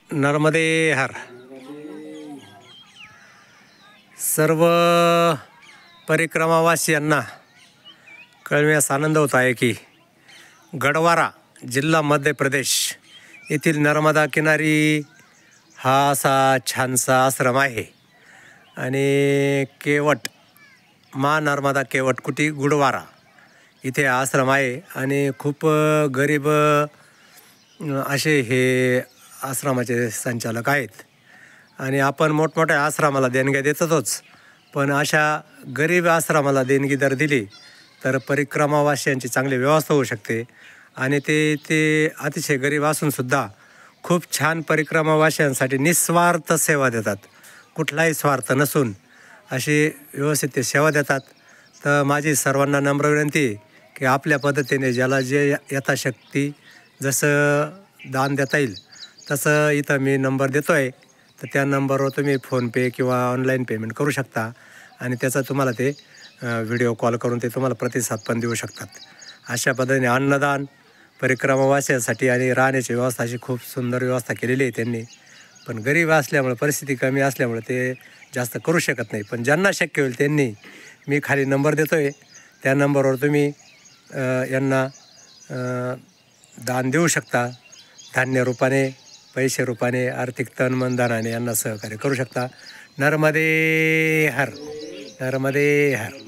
नर्मदे हर. सर्व परिक्रमावासियांना कळविण्यास आनंद होत आहे की गडवारा जिल्हा मध्य प्रदेश येथील नर्मदा किनारी हा असा छानसा आश्रम आहे आणि केवट मा नर्मदा केवट कुटी गुडवारा इथे आश्रम आहे आणि खूप गरीब असे हे आश्रमाचे संचालक आहेत आणि आपण मोठमोठ्या आश्रमाला देणग्या देतोच, पण अशा गरीब आश्रमाला देणगी जर दिली तर परिक्रमावासियांची चांगली व्यवस्था होऊ शकते आणि ते अतिशय गरीब असूनसुद्धा खूप छान परिक्रमावासियांसाठी निस्वार्थ सेवा देतात. कुठलाही स्वार्थ नसून अशी व्यवस्थित ते सेवा देतात. तर माझी सर्वांना नम्र विनंती की आपल्या पद्धतीने ज्याला जे यथाशक्ती जसं दान देता येईल तसं इथं मी नंबर देतो आहे, तर त्या नंबरवर तुम्ही फोनपे किंवा ऑनलाईन पेमेंट करू शकता आणि त्याचा तुम्हाला ते व्हिडिओ कॉल करून ते तुम्हाला प्रतिसाद पण देऊ शकतात. अशा पद्धतीने अन्नदान परिक्रमावासियांसाठी आणि राहण्याची व्यवस्था अशी खूप सुंदर व्यवस्था केलेली आहे त्यांनी. पण गरीब असल्यामुळे परिस्थिती कमी असल्यामुळे ते जास्त करू शकत नाही, पण ज्यांना शक्य होईल त्यांनी मी खाली नंबर देतो आहे त्या नंबरवर तुम्ही यांना दान देऊ शकता. धान्य रूपाने, पैसे रूपाने, आर्थिक तन मन दानाने यांना सहकार्य करू शकता. नर्मदे हर. नर्मदे हर.